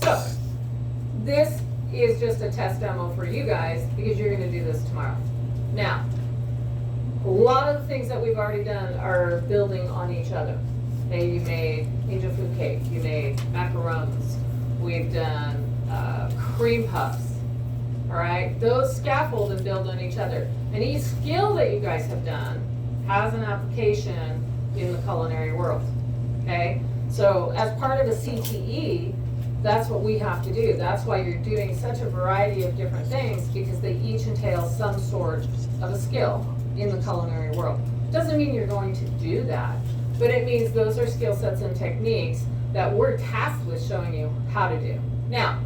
So, this is just a test demo for you guys because you're gonna do this tomorrow. Now, a lot of the things that we've already done are building on each other. Okay, you made angel food cake, you made macarons, we've done cream puffs, all right? Those scaffold and build on each other. And each skill that you guys have done has an application in the culinary world, okay? So as part of a CTE, that's what we have to do. That's why you're doing such a variety of different things, because they each entail some sort of a skill in the culinary world. Doesn't mean you're going to do that, but it means those are skill sets and techniques that we're tasked with showing you how to do. Now,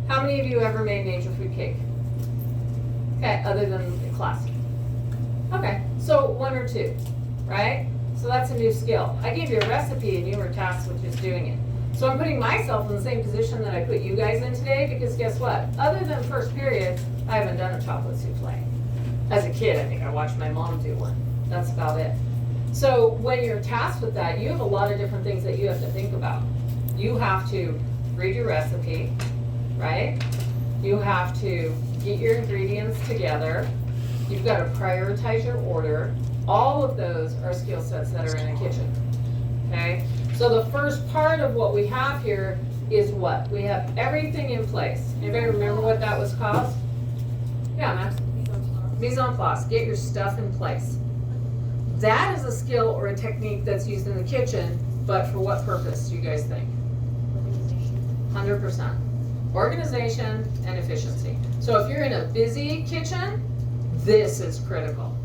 how many of you ever made an angel food cake? Okay, other than the class. Okay, so one or two, right? So that's a new skill. I gave you a recipe and you were tasked with just doing it. So I'm putting myself in the same position that I put you guys in today, because guess what? Other than first period, I haven't done a chocolate souffle. As a kid, I think I watched my mom do one. That's about it. So when you're tasked with that, you have a lot of different things that you have to think about. You have to read your recipe, right? You have to get your ingredients together. You've got to prioritize your order. All of those are skill sets that are in the kitchen, okay? So the first part of what we have here is what? We have everything in place. Anybody remember what that was called? Yeah, Max? Mise en place. Get your stuff in place. That is a skill or a technique that's used in the kitchen, but for what purpose do you guys think? 100%. Organization and efficiency. So if you're in a busy kitchen, this is critical,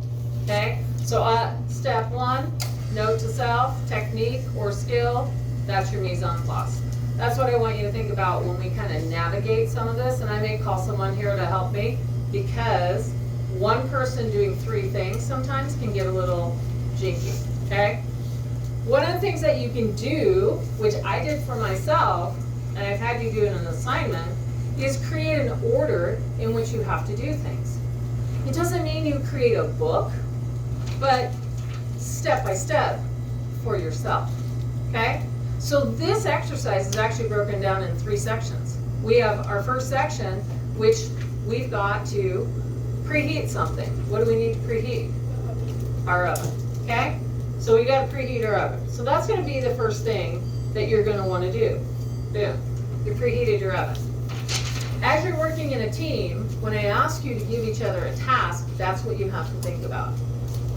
okay? So step one, note to self, technique or skill, that's your mise en place. That's what I want you to think about when we kind of navigate some of this, and I may call someone here to help me, because one person doing three things sometimes can get a little jinky, okay? One of the things that you can do, which I did for myself, and I've had you do in an assignment, is create an order in which you have to do things. It doesn't mean you create a book, but step by step for yourself, okay? So this exercise is actually broken down in 3 sections. We have our first section, which we've got to preheat something. What do we need to preheat? Our oven, okay? So we got to preheat our oven. So that's going to be the first thing that you're going to want to do. Boom. You preheated your oven. As you're working in a team, when I ask you to give each other a task, that's what you have to think about.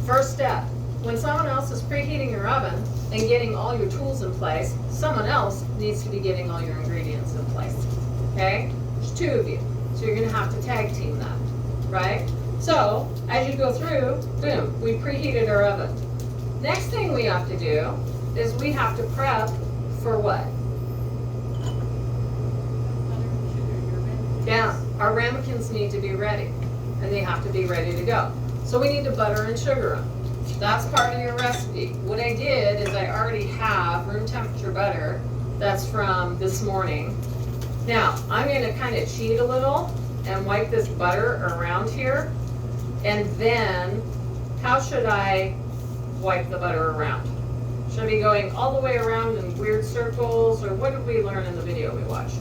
First step, when someone else is preheating your oven and getting all your tools in place, someone else needs to be getting all your ingredients in place, okay? There's 2 of you, so you're gonna have to tag team that, right? So, as you go through, boom, we preheated our oven. Next thing we have to do is we have to prep for what? Yeah, our ramekins need to be ready, and they have to be ready to go. So we need to butter and sugar them. That's part of your recipe. What I did is I already have room temperature butter that's from this morning. Now, I'm gonna kind of cheat a little and wipe this butter around here, and then how should I wipe the butter around? Should I be going all the way around in weird circles, or what did we learn in the video we watched?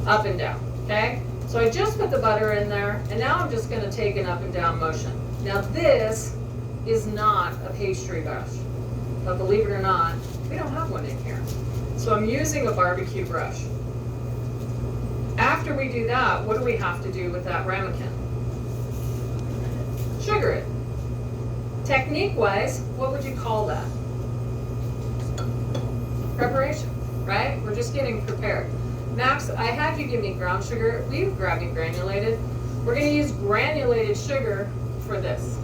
Up and down. Okay, so I just put the butter in there, and now I'm just going to take an up and down motion. Now this is not a pastry brush, but believe it or not, we don't have one in here. So I'm using a barbecue brush. After we do that, what do we have to do with that ramekin? Sugar it. Technique-wise, what would you call that? Preparation, right? We're just getting prepared. Max, I had you give me brown sugar. Will you grab me granulated? We're going to use granulated sugar for this,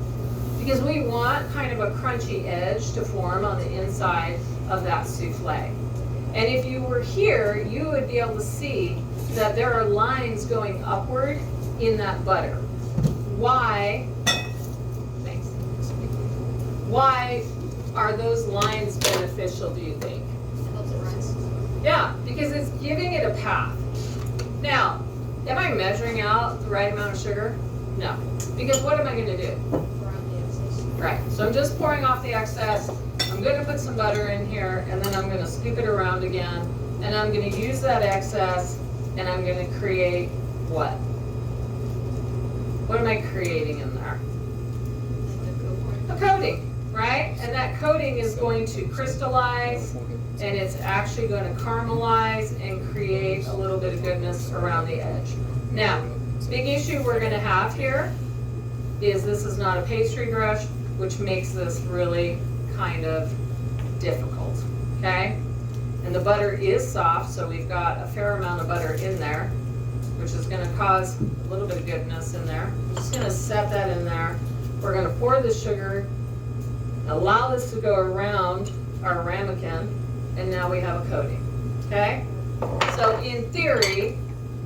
because we want kind of a crunchy edge to form on the inside of that souffle. And if you were here, you would be able to see that there are lines going upward in that butter. Why? Thanks. Why are those lines beneficial, do you think? It helps it rise. Yeah, because it's giving it a path. Now, am I measuring out the right amount of sugar? No. Because what am I going to do? Around the excess. Right, so I'm just pouring off the excess. I'm going to put some butter in here, and then I'm going to scoop it around again, and I'm gonna use that excess, and I'm gonna create what? What am I creating in there? A coating, right? And that coating is going to crystallize, and it's actually going to caramelize and create a little bit of goodness around the edge. Now, big issue we're going to have here is this is not a pastry brush, which makes this really kind of difficult, okay? And the butter is soft, so we've got a fair amount of butter in there, which is going to cause a little bit of goodness in there. I'm just going to set that in there. We're going to pour the sugar, allow this to go around our ramekin, and now we have a coating, okay? So in theory,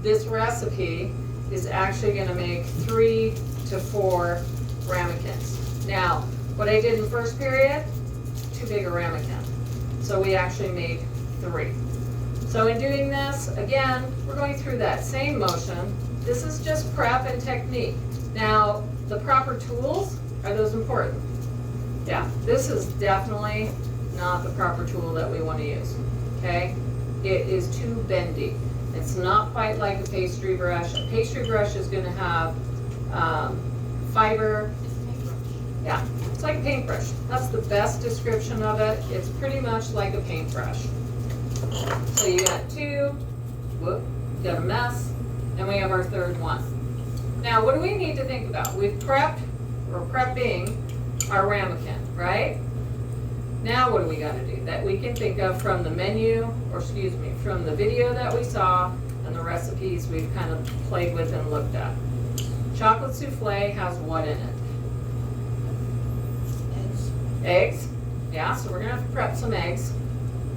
this recipe is actually going to make 3 to 4 ramekins. Now, what I did in first period, too big a ramekin. So we actually made 3. So in doing this, again, we're going through that same motion. This is just prep and technique. Now, the proper tools, are those important? Yeah, this is definitely not the proper tool that we want to use, okay? It is too bendy. It's not quite like a pastry brush. A pastry brush is going to have fiber. Yeah, it's like a paintbrush. That's the best description of it. It's pretty much like a paintbrush. So you got 2, whoop, got a mess, and we have our third one. Now, what do we need to think about? We've prepped, or prepping, our ramekin, right? Now what do we got to do that we can think of from the menu, or excuse me, from the video that we saw and the recipes we've kind of played with and looked at? Chocolate souffle has what in it? Eggs. Eggs. Yeah, so we're going to have to prep some eggs.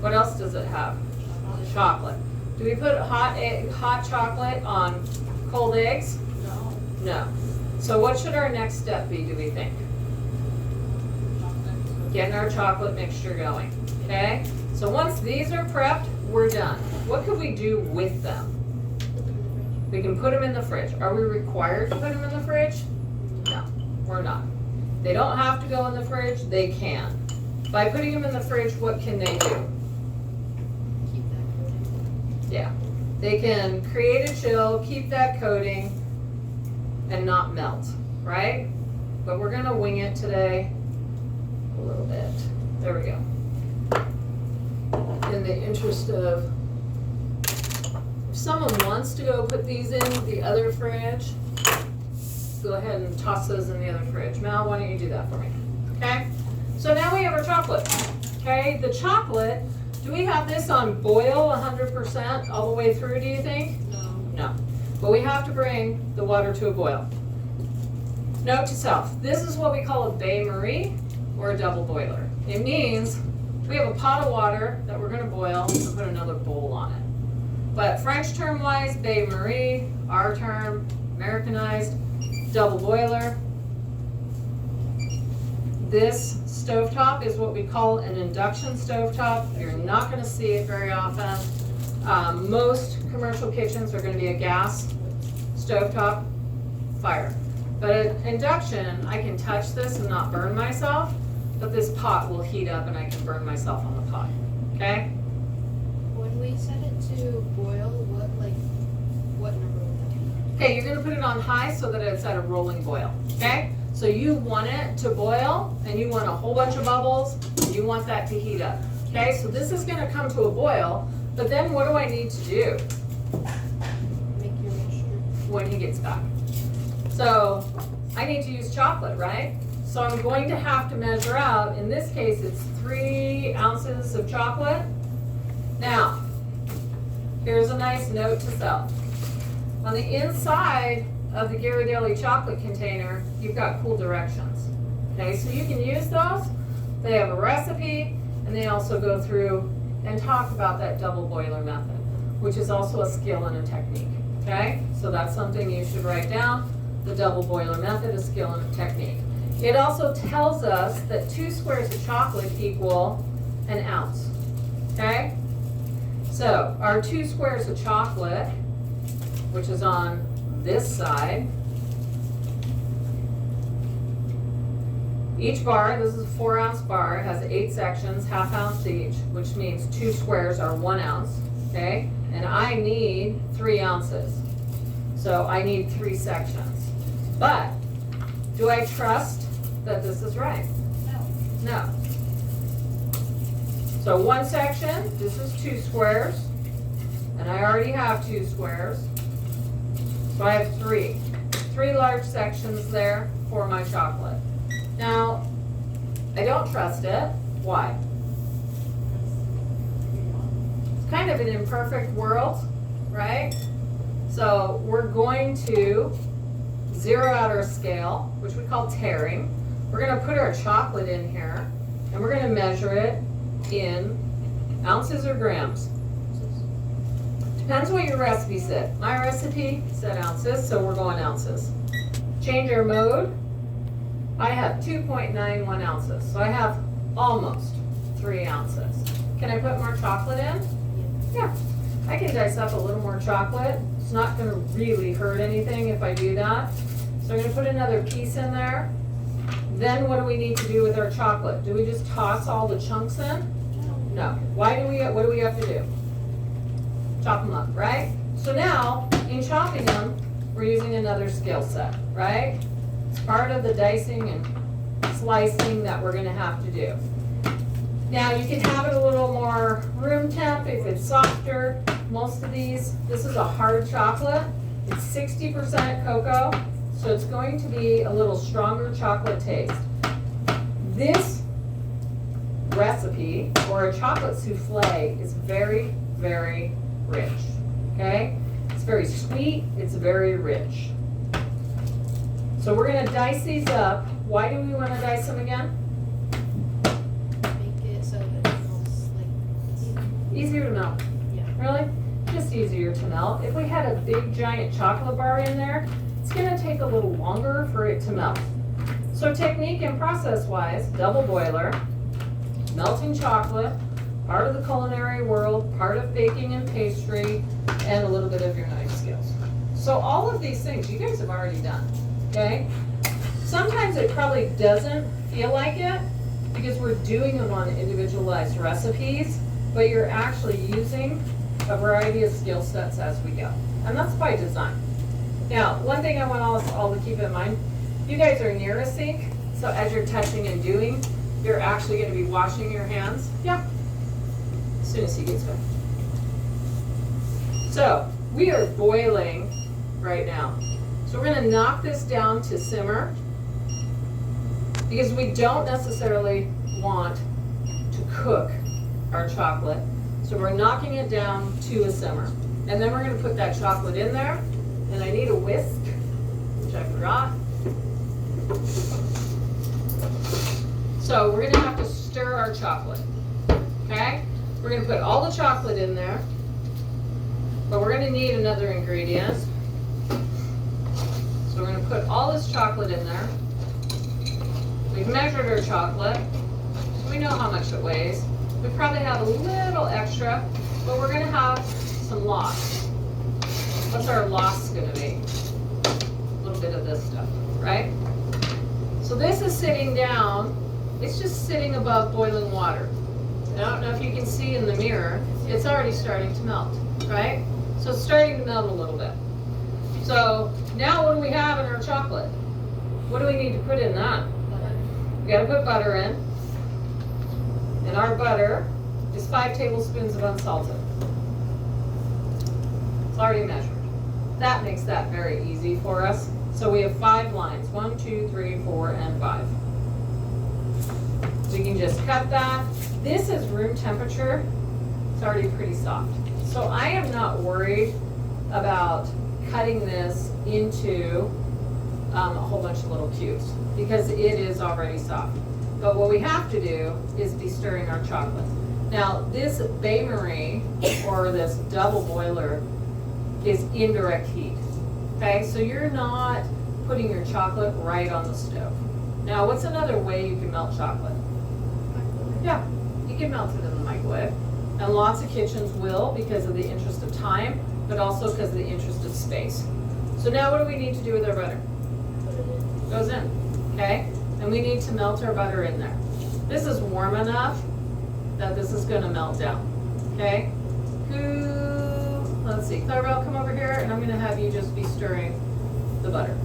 What else does it have? Chocolate. Do we put hot chocolate on cold eggs? No. No. So what should our next step be, do we think? Getting our chocolate mixture going, okay? So once these are prepped, we're done. What could we do with them? We can put them in the fridge. Are we required to put them in the fridge? No, we're not. They don't have to go in the fridge, they can. By putting them in the fridge, what can they do? Keep that coating. Yeah, they can create a chill, keep that coating, and not melt, right? But we're gonna wing it today a little bit. There we go. In the interest of, if someone wants to go put these in the other fridge, go ahead and toss those in the other fridge. Mal, why don't you do that for me? Okay? So now we have our chocolate. Okay, the chocolate, do we have this on boil 100% all the way through, do you think? No. No. But we have to bring the water to a boil. Note to self, this is what we call a bain-marie or a double boiler. It means we have a pot of water that we're going to boil and put another bowl on it. But French term-wise, bain-marie, our term, Americanized, double boiler. This stovetop is what we call an induction stovetop. You're not going to see it very often. Most commercial kitchens are going to be a gas stovetop fire. But at induction, I can touch this and not burn myself, but this pot will heat up and I can burn myself on the pot, okay? When we set it to boil, what number would that be? Okay, you're gonna put it on high so that it's at a rolling boil, okay? So you want it to boil and you want a whole bunch of bubbles and you want that to heat up, okay? So this is gonna come to a boil, but then what do I need to do Make your mixture. when he gets back? So I need to use chocolate, right? So I'm going to have to measure out, in this case, it's 3 ounces of chocolate. Now, here's a nice note to self. On the inside of the Ghirardelli chocolate container, you've got cool directions. Okay, so you can use those. They have a recipe, and they also go through and talk about that double boiler method, which is also a skill and a technique. Okay, so that's something you should write down. The double boiler method, a skill and a technique. It also tells us that 2 squares of chocolate equal an ounce. Okay, so our 2 squares of chocolate, which is on this side, each bar, this is a 4 ounce bar, has 8 sections, half ounce each, which means 2 squares are 1 ounce. okay? And I need 3 ounces. So I need 3 sections. But do I trust that this is right? No. So 1 section, this is 2 squares, and I already have 2 squares. So I have 3 large sections there for my chocolate. Now, I don't trust it. Why? It's kind of an imperfect world, right? So we're going to zero out our scale, which we call tearing. We're going to put our chocolate in here, and we're going to measure it in ounces or grams. Depends what your recipe said. My recipe said ounces, so we're going ounces. Change our mode. I have 2.91 ounces, so I have almost 3 ounces. Can I put more chocolate in? Yeah. I can dice up a little more chocolate. It's not going to really hurt anything if I do that. So I'm going to put another piece in there. Then what do we need to do with our chocolate? Do we just toss all the chunks in? No. What do we have to do? Chop them up, right? So now, in chopping them, we're using another skill set, right? It's part of the dicing and slicing that we're gonna have to do. Now, you can have it a little more room temp if it's softer. Most of these, this is a hard chocolate. It's 60% cocoa, so it's going to be a little stronger chocolate taste. This recipe, or a chocolate souffle, is very, very rich, okay? It's very sweet, it's very rich. So we're gonna dice these up. Why do we wanna dice them again? Make it so that it melts like Easier to melt. Yeah. Really? Just easier to melt. If we had a big giant chocolate bar in there, it's gonna take a little longer for it to melt. So technique and process wise, double boiler, melting chocolate, part of the culinary world, part of baking and pastry, and a little bit of your knife skills. So all of these things you guys have already done, okay? Sometimes it probably doesn't feel like it because we're doing them on individualized recipes, but you're actually using a variety of skill sets as we go. And that's by design. Now, one thing I want all to keep in mind, you guys are near a sink, so as you're touching and doing, you're actually gonna be washing your hands. Yeah. As soon as he gets back. So, we are boiling right now. So we're gonna knock this down to simmer because we don't necessarily want to cook our chocolate. So we're knocking it down to a simmer. And then we're gonna put that chocolate in there, and I need a whisk, which I forgot. So we're gonna have to stir our chocolate, okay? We're gonna put all the chocolate in there, but we're gonna need another ingredient. So we're gonna put all this chocolate in there. We've measured our chocolate, so we know how much it weighs. We probably have a little extra, but we're gonna have some loss. What's our loss gonna be? A little bit of this stuff, right? So this is sitting down, it's just sitting above boiling water. I don't know if you can see in the mirror, it's already starting to melt, right? So it's starting to melt a little bit. So now what do we have in our chocolate? What do we need to put in that? We gotta put butter in. And our butter is 5 tablespoons of unsalted. It's already measured. That makes that very easy for us. So we have 5 lines, 1, 2, 3, 4, and 5. So you can just cut that. This is room temperature. It's already pretty soft. So I am not worried about cutting this into a whole bunch of little cubes because it is already soft. But what we have to do is be stirring our chocolate. Now this bain-marie or this double boiler is indirect heat. Okay, so you're not putting your chocolate right on the stove. Now what's another way you can melt chocolate? Yeah, you can melt it in the microwave. And lots of kitchens will because of the interest of time, but also because of the interest of space. So now what do we need to do with our butter? Goes in, okay? And we need to melt our butter in there. This is warm enough that this is gonna melt down, okay? let's see, Clarabelle, come over here, and I'm gonna have you just be stirring the butter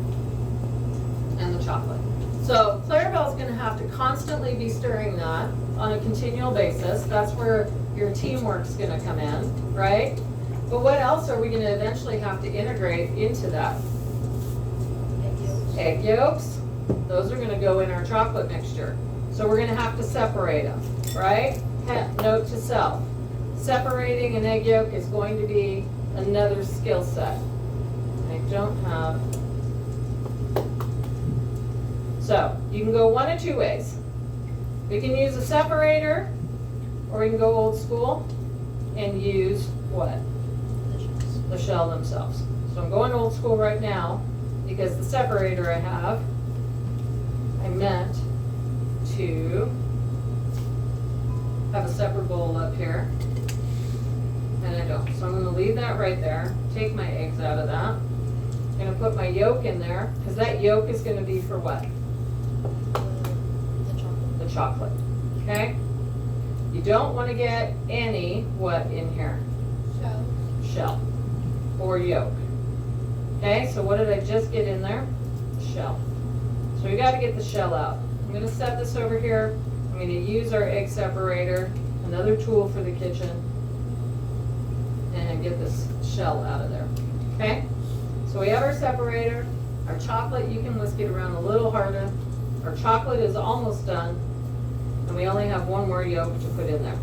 and the chocolate. So Clarabelle's gonna have to constantly be stirring that on a continual basis. That's where your teamwork's gonna come in, right? But what else are we gonna eventually have to integrate into that? Egg yolks. Those are gonna go in our chocolate mixture. So we're gonna have to separate them, right? Note to self. Separating an egg yolk is going to be another skill set. I don't have. So you can go one of two ways. We can use a separator, or we can go old school and use what? The shell themselves. So I'm going old school right now because the separator I have, I meant to have a separate bowl up here, and I don't. So I'm going to leave that right there, take my eggs out of that. I'm going to put my yolk in there, because that yolk is going to be for what? The chocolate. Okay? You don't want to get any what in here? Shell. Or yolk. Okay, so what did I just get in there? Shell. So we got to get the shell out. I'm going to set this over here. I'm going to use our egg separator, another tool for the kitchen, and get this shell out of there. Okay? So we have our separator. Our chocolate, you can whisk it around a little harder. Our chocolate is almost done, and we only have one more yolk to put in there.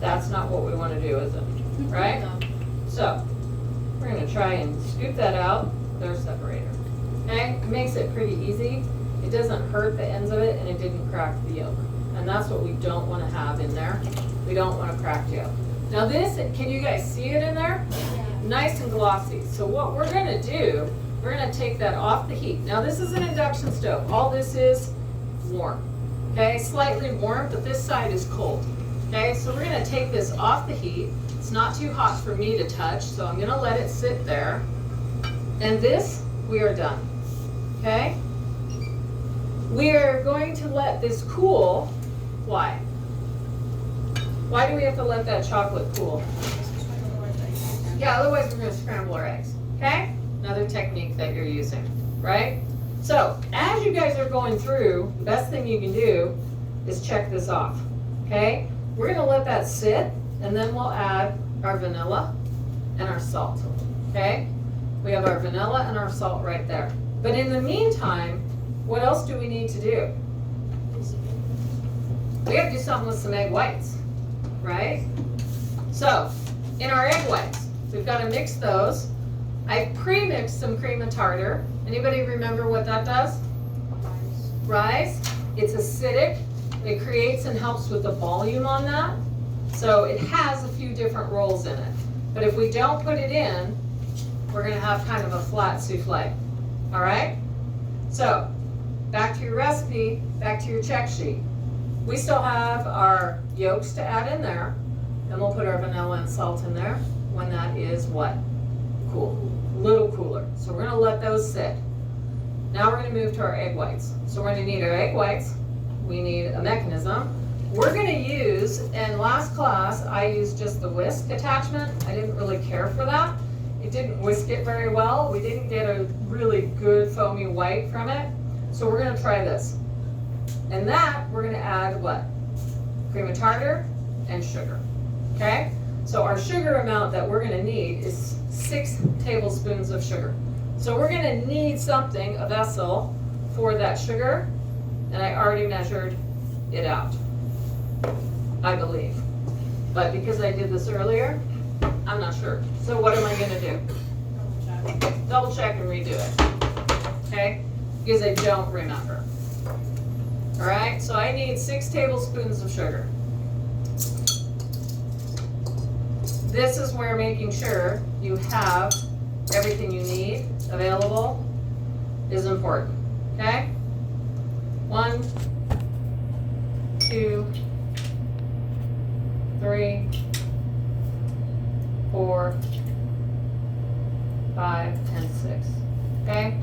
That's not what we want to do, is it? Right? No. So, we're going to try and scoop that out with our separator. Okay? It makes it pretty easy. It doesn't hurt the ends of it, and it didn't crack the yolk. And that's what we don't want to have in there. We don't want a cracked yolk. Now this, can you guys see it in there? Yeah. Nice and glossy. So what we're going to do, we're going to take that off the heat. Now this is an induction stove. All this is warm. Okay? Slightly warm, but this side is cold. Okay, so we're going to take this off the heat. It's not too hot for me to touch, so I'm going to let it sit there. And this, we are done. Okay? We are going to let this cool. Why? Why do we have to let that chocolate cool? Yeah, otherwise we're going to scramble our eggs. Okay? Another technique that you're using, right? So, as you guys are going through, the best thing you can do is check this off. Okay? We're going to let that sit, and then we'll add our vanilla and our salt. Okay? We have our vanilla and our salt right there. But in the meantime, what else do we need to do? We have to do something with some egg whites, right? So, in our egg whites, we've got to mix those. I pre-mixed some cream of tartar. Anybody remember what that does? Rise. It's acidic. It creates and helps with the volume on that. So it has a few different roles in it. But if we don't put it in, we're going to have kind of a flat souffle. All right? So back to your recipe, back to your check sheet. We still have our yolks to add in there. Then we'll put our vanilla and salt in there when that is what? Cool. A little cooler. So we're going to let those sit. Now we're going to move to our egg whites. So we're going to need our egg whites. We need a mechanism. We're going to use, in last class, I used just the whisk attachment. I didn't really care for that. It didn't whisk it very well. We didn't get a really good foamy white from it. So we're going to try this. And that, we're going to add what? Cream of tartar and sugar. Okay? So our sugar amount that we're going to need is 6 tablespoons of sugar. So we're going to need something, a vessel, for that sugar. And I already measured it out, I believe. But because I did this earlier, I'm not sure. So what am I going to do? Double check and redo it. Okay? Because I don't remember. All right? So I need 6 tablespoons of sugar. This is where making sure you have everything you need available is important. Okay? 1, 2, 3, 4, 5, and 6. Okay?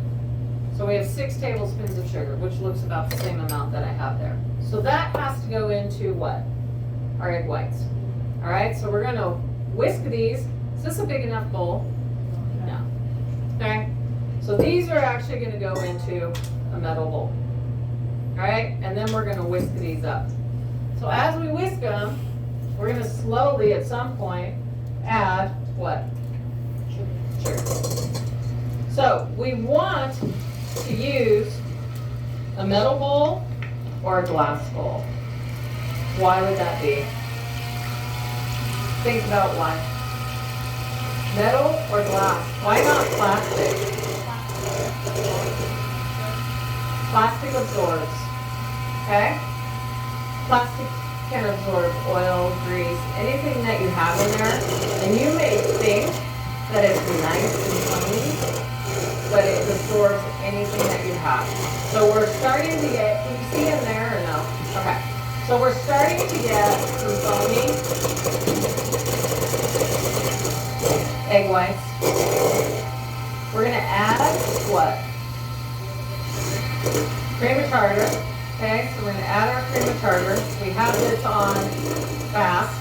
So we have 6 tablespoons of sugar, which looks about the same amount that I have there. So that has to go into what? Our egg whites. All right, so we're gonna whisk these. Is this a big enough bowl? No. Okay, so these are actually gonna go into a metal bowl. All right, and then we're gonna whisk these up. So as we whisk them, we're gonna slowly at some point add what? Sugar. So we want to use a metal bowl or a glass bowl. Why would that be? Think about why. Metal or glass? Why not plastic? Plastic absorbs, okay? Plastic can absorb oil, grease, anything that you have in there. And you may think that it's nice and clean, but it absorbs anything that you have. So we're starting to get, can you see in there or no? Okay. So we're starting to get some foamy egg whites. We're gonna add what? Cream of tartar. Okay, so we're gonna add our cream of tartar. We have this on fast.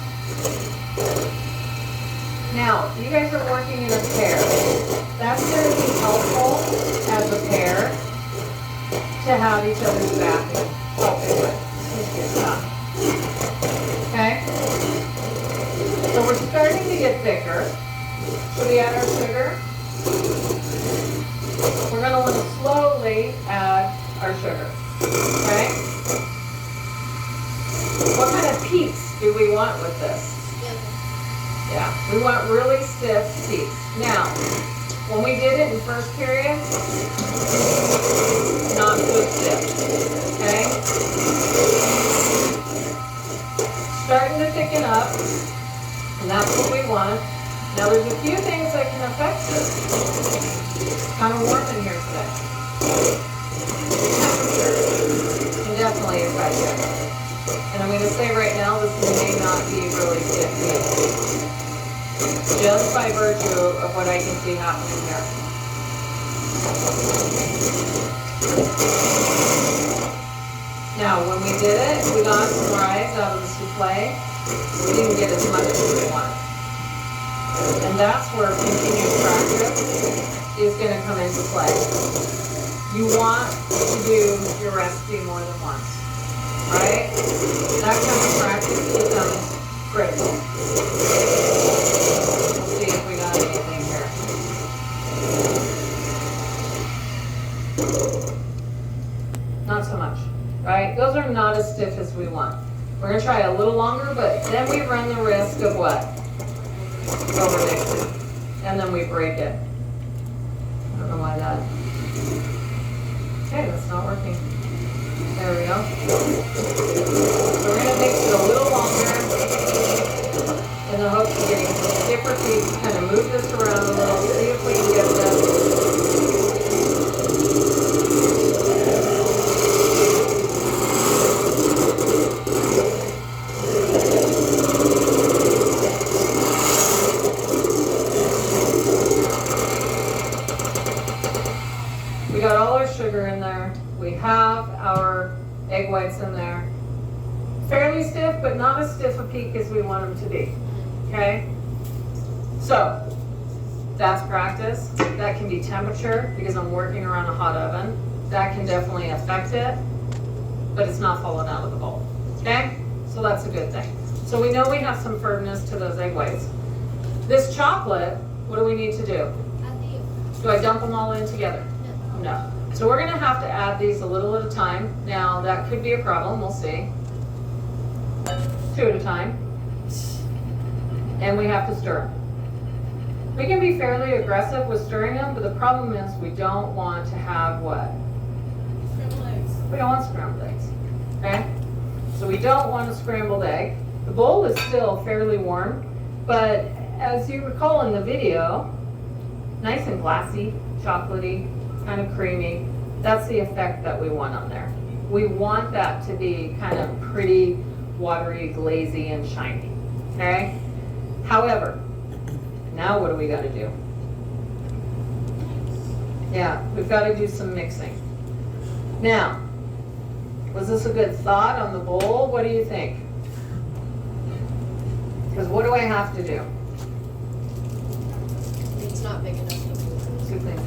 Now, you guys are working in a pair. That's gonna be helpful as a pair to have each other's backing. Okay? So we're starting to get thicker. Should we add our sugar? We're going to want to slowly add our sugar. Okay? What kind of peaks do we want with this? Yeah, we want really stiff peaks. Now, when we did it in first period, not so stiff. Okay? Starting to thicken up, and that's what we want. Now there's a few things that can affect this. It's kind of warm in here today. Temperature can definitely affect it. And I'm going to say right now, this may not be really stiff meat. Just by virtue of what I can see happening here. Now, when we did it, we got some rise out of the souffle. We didn't get as much as we wanted. And that's where continued practice is going to come into play. You want to do your recipe more than once, right? That kind of practice becomes critical. Let's see if we got anything here. Not so much. Right? Those are not as stiff as we want. We're going to try a little longer, but then we run the risk of what? Overmixing. And then we break it. I don't know why that. Okay, that's not working. There we go. So we're going to mix it a little longer in the hopes of getting some stiffer peaks. Kind of move this around a little, see if we can get this. We got all our sugar in there. We have our egg whites in there. Fairly stiff, but not as stiff a peak as we want them to be. Okay? So, that's practice. That can be temperature, because I'm working around a hot oven. That can definitely affect it, but it's not falling out of the bowl. Okay? So that's a good thing. So we know we have some firmness to those egg whites. This chocolate, what do we need to do? Do I dump them all in together? No. So we're going to have to add these a little at a time. Now, that could be a problem. We'll see. 2 at a time. And we have to stir them. We can be fairly aggressive with stirring them, but the problem is we don't want to have what? Scrambled eggs. We don't want scrambled eggs. Okay? So we don't want a scrambled egg. The bowl is still fairly warm, but as you recall in the video, nice and glassy, chocolatey, kind of creamy. That's the effect that we want on there. We want that to be kind of pretty, watery, glazy, and shiny. Okay? However, now what do we got to do? Yeah, we've got to do some mixing. Now, was this a good thought on the bowl? What do you think? Because what do I have to do? It's not big enough to do Two things.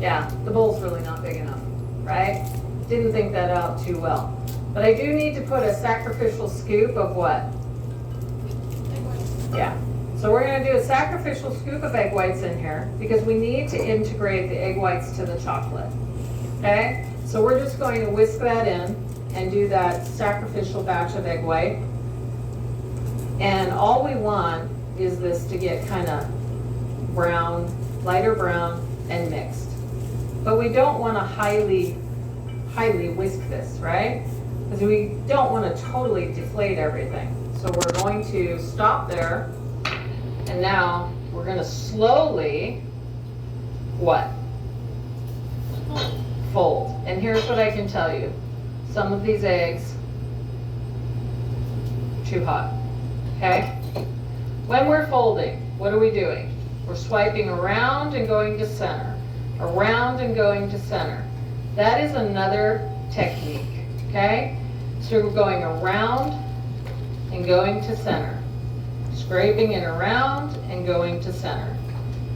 Yeah, the bowl's really not big enough, right? Didn't think that out too well. But I do need to put a sacrificial scoop of what? Yeah. So we're going to do a sacrificial scoop of egg whites in here because we need to integrate the egg whites to the chocolate. Okay? So we're just going to whisk that in and do that sacrificial batch of egg white. And all we want is this to get kind of brown, lighter brown, and mixed. But we don't want to highly whisk this, right? Because we don't want to totally deflate everything. So we're going to stop there. And now we're going to slowly, what? Fold. And here's what I can tell you. Some of these eggs, too hot. Okay? When we're folding, what are we doing? We're swiping around and going to center. Around and going to center. That is another technique. Okay? So we're going around and going to center. Scraping it around and going to center.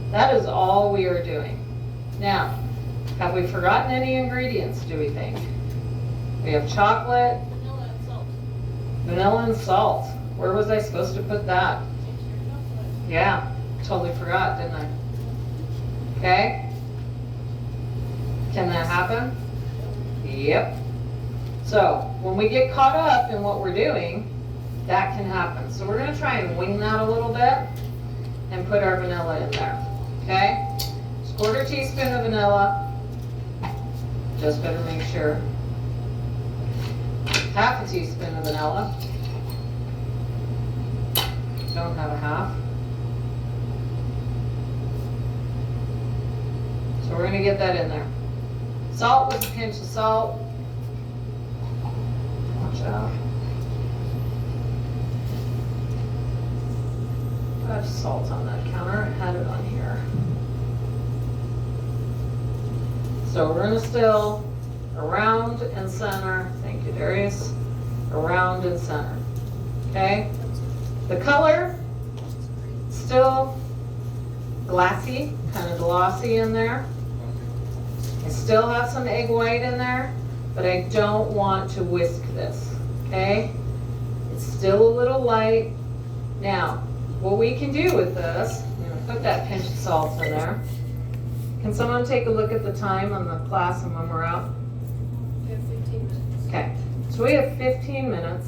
That is all we are doing. Now, have we forgotten any ingredients, do we think? We have chocolate. Vanilla and salt. Vanilla and salt. Where was I supposed to put that? Yeah, totally forgot, didn't I? Okay. Can that happen? Yep. So, when we get caught up in what we're doing, that can happen. So we're going to try and wing that a little bit and put our vanilla in there. Okay? Just 1/4 teaspoon of vanilla. Just better make sure. 1/2 teaspoon of vanilla. Don't have a half. So we're going to get that in there. Salt with a pinch of salt. Watch out. I have salt on that counter. I had it on here. So we're going to still around and center. Thank you, Darius. Around and center. Okay? The color, still glassy, kind of glossy in there. I still have some egg white in there, but I don't want to whisk this. Okay? It's still a little light. Now, what we can do with this, I'm going to put that pinch of salt in there. Can someone take a look at the time on the class and when we're out? We have 15 minutes. Okay, so we have 15 minutes.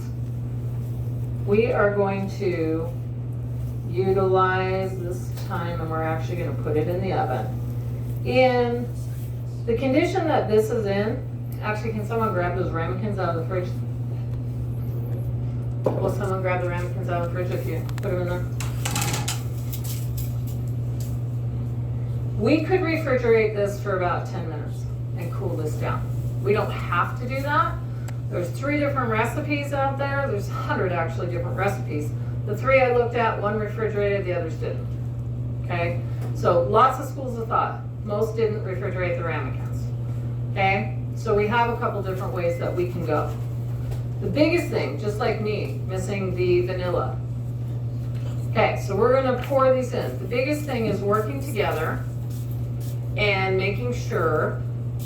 We are going to utilize this time and we're actually going to put it in the oven. In the condition that this is in, actually can someone grab those ramekins out of the fridge? Will someone grab the ramekins out of the fridge if you put them in there? We could refrigerate this for about 10 minutes and cool this down. We don't have to do that. There's 3 different recipes out there. There's 100 actually different recipes. The 3 I looked at, one refrigerated, the others didn't. Okay? So lots of schools of thought. Most didn't refrigerate the ramekins. Okay? So we have a couple different ways that we can go. The biggest thing, just like me, missing the vanilla. Okay, so we're going to pour these in. The biggest thing is working together and making sure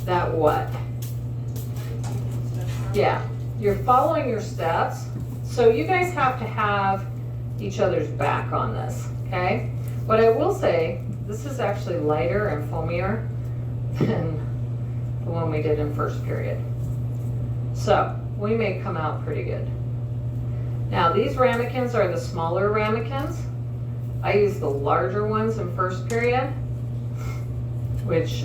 that what? Yeah, you're following your steps. So you guys have to have each other's back on this, okay? What I will say, this is actually lighter and foamier than the one we did in first period. So we may come out pretty good. Now these ramekins are the smaller ramekins. I used the larger ones in first period, which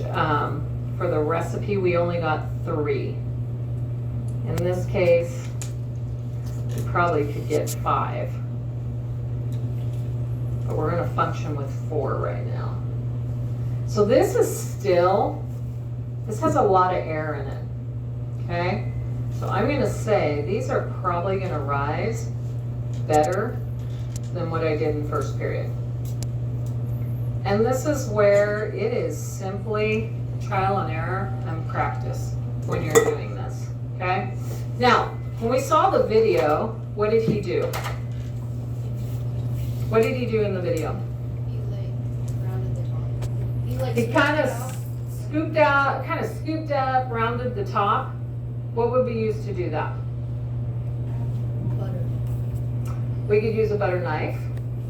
for the recipe we only got 3. In this case, we probably could get 5. But we're gonna function with 4 right now. So this is this has a lot of air in it, okay? So I'm gonna say these are probably gonna rise better than what I did in first period. And this is where it is simply trial and error and practice when you're doing this, okay? Now, when we saw the video, what did he do? What did he do in the video? He like rounded the top. He like He kind scooped it of out. scooped up, rounded the top. What would we use to do that? Butter. We could use a butter knife,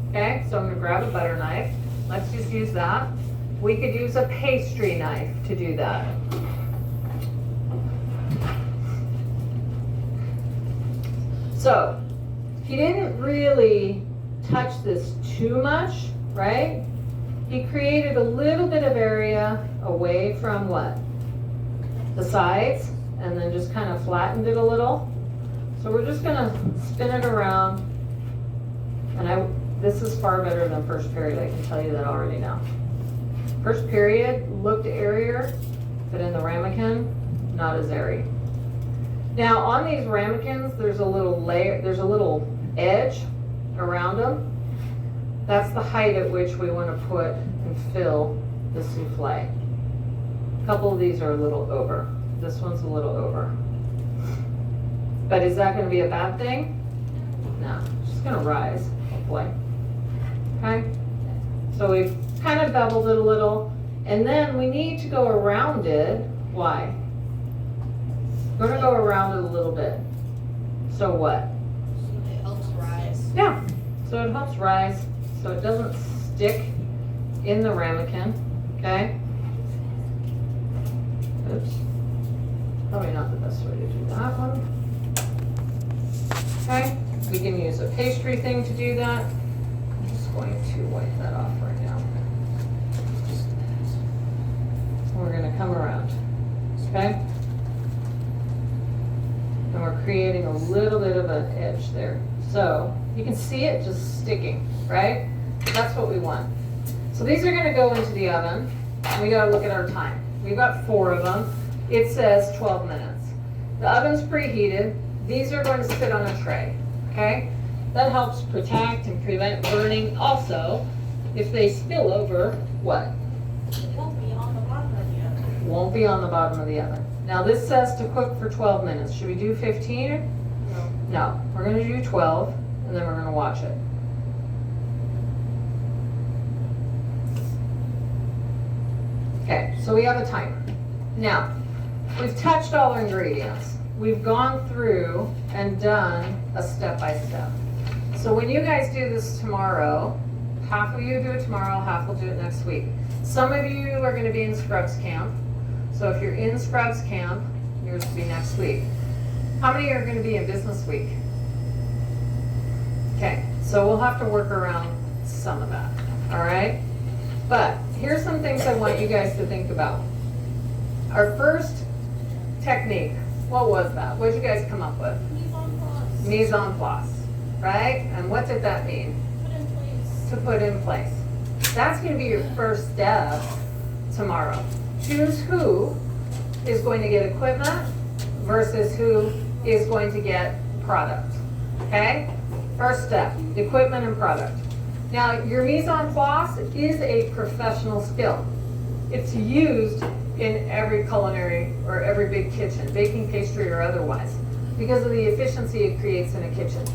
okay? So I'm gonna grab a butter knife. Let's just use that. We could use a pastry knife to do that. So, he didn't really touch this too much, right? He created a little bit of area away from what? The sides, and then just kind of flattened it a little. So we're just gonna spin it around. And this is far better than first period, I can tell you that already now. First period looked airier, but in the ramekin, not as airy. Now on these ramekins, there's a little layer, there's a little edge around them. That's the height at which we want to put and fill the souffle. A couple of these are a little over. This one's a little over. But is that going to be a bad thing? No, it's just going to rise, hopefully. Okay? So we've kind of beveled it a little. And then we need to go around it. Why? We're going to go around it a little bit. So what? It helps rise. Yeah, so it helps rise, so it doesn't stick in the ramekin, okay? Oops, probably not the best way to do that one. Okay, we can use a pastry thing to do that. I'm just going to wipe that off right now. We're gonna come around, okay? And we're creating a little bit of an edge there. So you can see it just sticking, right? That's what we want. So these are gonna go into the oven. We gotta look at our time. We've got 4 of them. It says 12 minutes. The oven's preheated. These are going to sit on a tray, okay? That helps protect and prevent burning. Also, if they spill over, what? It won't be on the bottom of the oven. Won't be on the bottom of the oven. Now this says to cook for 12 minutes. Should we do 15? No. No, we're gonna do 12, and then we're gonna watch it. Okay, so we have a timer. Now, we've touched all our ingredients. We've gone through and done a step-by-step. So when you guys do this tomorrow, half of you do it tomorrow, half will do it next week. Some of you are gonna be in Scrubs camp. So if you're in Scrubs camp, yours will be next week. How many are gonna be in business week? Okay, so we'll have to work around some of that, all right? But here's some things I want you guys to think about. Our first technique, what was that? What did you guys come up with? Mise en place. Mise en place, right? And what did that mean? Put in place. To put in place. That's gonna be your first step tomorrow. Choose who is going to get equipment versus who is going to get product, okay? First step, equipment and product. Now, your mise en place is a professional skill. It's used in every culinary or every big kitchen, baking, pastry, or otherwise, because of the efficiency it creates in a kitchen.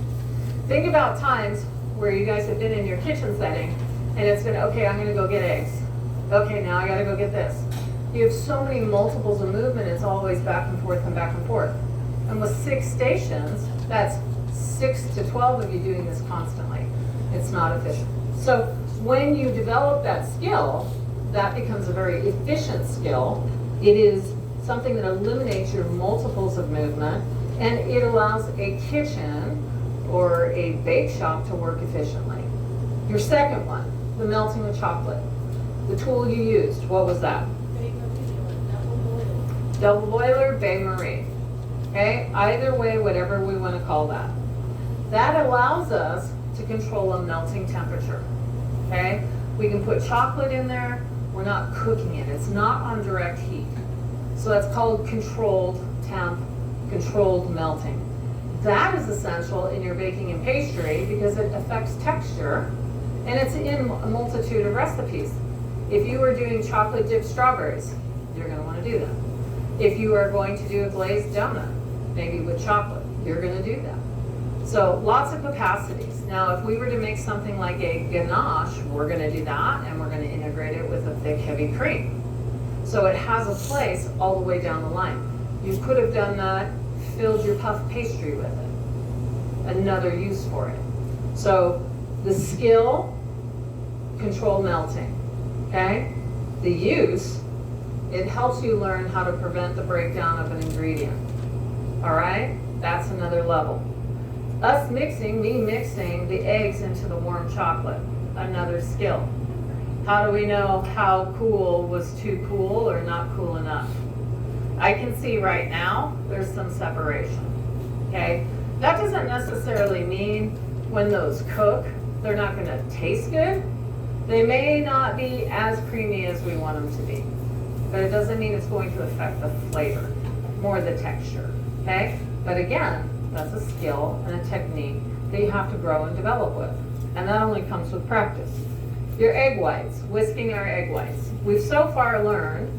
Think about times where you guys have been in your kitchen setting and it's been, okay, I'm gonna go get eggs. Okay, now I gotta go get this. You have so many multiples of movement, it's always back and forth and back and forth. And with 6 stations, that's 6 to 12 of you doing this constantly. It's not efficient. So when you develop that skill, that becomes a very efficient skill. It is something that eliminates your multiples of movement, and it allows a kitchen or a bake shop to work efficiently. Your second one, the melting of chocolate. The tool you used, what was that? Double boiler, bain-marie. Okay, either way, whatever we want to call that. That allows us to control a melting temperature. Okay, we can put chocolate in there. We're not cooking it. It's not on direct heat. So that's called controlled temp, controlled melting. That is essential in your baking and pastry because it affects texture, and it's in a multitude of recipes. If you were doing chocolate dipped strawberries, you're gonna wanna do that. If you are going to do a glazed donut, maybe with chocolate, you're gonna do that. So lots of capacities. Now, if we were to make something like a ganache, we're gonna do that, and we're gonna integrate it with a thick, heavy cream. So it has a place all the way down the line. You could have done that, filled your puff pastry with it. Another use for it. So the skill, control melting, okay? The use, it helps you learn how to prevent the breakdown of an ingredient. All right? That's another level. Us mixing, me mixing the eggs into the warm chocolate, another skill. How do we know how cool was too cool or not cool enough? I can see right now there's some separation, okay? That doesn't necessarily mean when those cook, they're not gonna taste good. They may not be as creamy as we want them to be, but it doesn't mean it's going to affect the flavor, more the texture, okay? But again, that's a skill and a technique that you have to grow and develop with. And that only comes with practice. Your egg whites, whisking our egg whites. We've so far learned,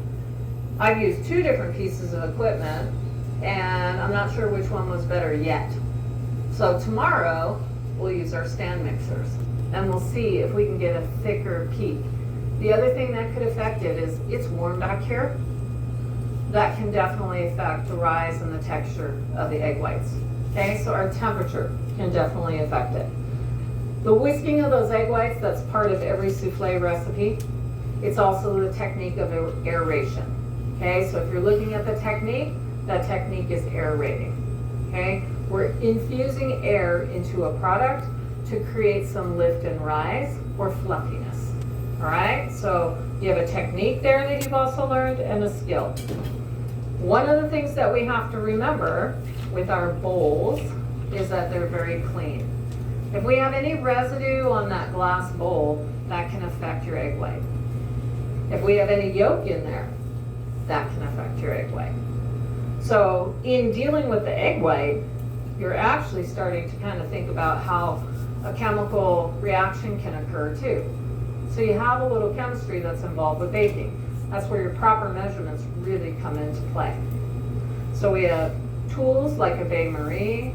I've used 2 different pieces of equipment, and I'm not sure which one was better yet. So tomorrow, we'll use our stand mixers, and we'll see if we can get a thicker peak. The other thing that could affect it is it's warm back here. That can definitely affect the rise in the texture of the egg whites. Okay, so our temperature can definitely affect it. The whisking of those egg whites, that's part of every souffle recipe. It's also the technique of aeration. Okay, so if you're looking at the technique, that technique is aerating. Okay, we're infusing air into a product to create some lift and rise or fluffiness. All right, so you have a technique there that you've also learned and a skill. One of the things that we have to remember with our bowls is that they're very clean. If we have any residue on that glass bowl, that can affect your egg white. If we have any yolk in there, that can affect your egg white. So in dealing with the egg white, you're actually starting to kind of think about how a chemical reaction can occur too. So you have a little chemistry that's involved with baking. That's where your proper measurements really come into play. So we have tools like a bain-marie,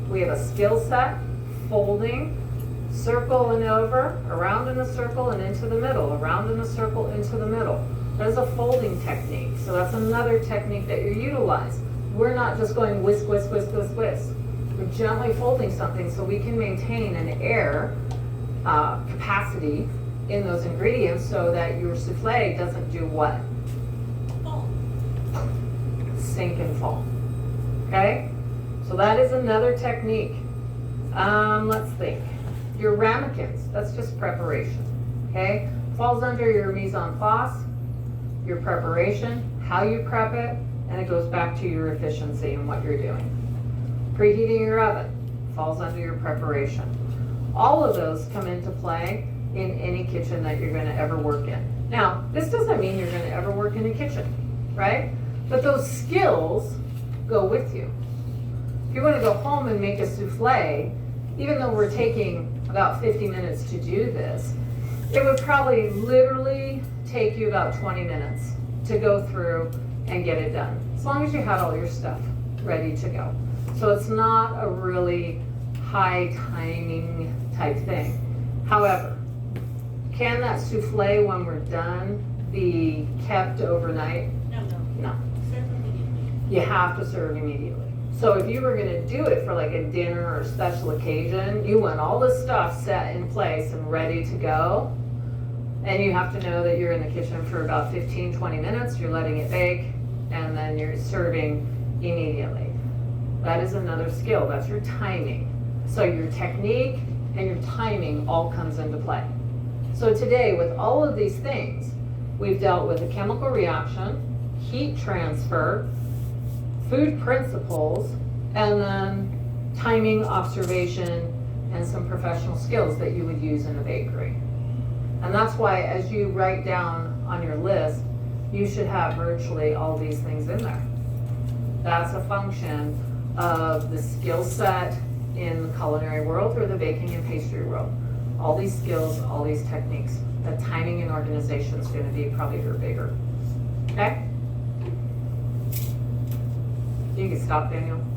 we have a skill set, folding, circle and over, around in a circle and into the middle, around in a circle into the middle. That is a folding technique. So that's another technique that you utilize. We're not just going whisk, whisk, whisk, whisk, whisk. We're gently folding something so we can maintain an air capacity in those ingredients so that your souffle doesn't do what? Oh, Sink and fall. Okay? So that is another technique. Let's think. Your ramekins, that's just preparation. Okay? Falls under your mise en place, your preparation, how you prep it, and it goes back to your efficiency and what you're doing. Preheating your oven falls under your preparation. All of those come into play in any kitchen that you're going to ever work in. Now, this doesn't mean you're going to ever work in a kitchen, right? But those skills go with you. If you want to go home and make a souffle, even though we're taking about 50 minutes to do this, it would probably literally take you about 20 minutes to go through and get it done, as long as you had all your stuff ready to go. So it's not a really high timing type thing. However, can that souffle when we're done be kept overnight? no. No. Serve immediately. You have to serve immediately. So if you were gonna do it for like a dinner or a special occasion, you want all the stuff set in place and ready to go. And you have to know that you're in the kitchen for about 15, 20 minutes, you're letting it bake, and then you're serving immediately. That is another skill, that's your timing. So your technique and your timing all comes into play. So today, with all of these things, we've dealt with a chemical reaction, heat transfer, food principles, and then timing, observation, and some professional skills that you would use in a bakery. And that's why as you write down on your list, you should have virtually all these things in there. That's a function of the skill set in the culinary world or the baking and pastry world. All these skills, all these techniques. The timing and organization is going to be probably your bigger. Okay? You can stop, Daniel.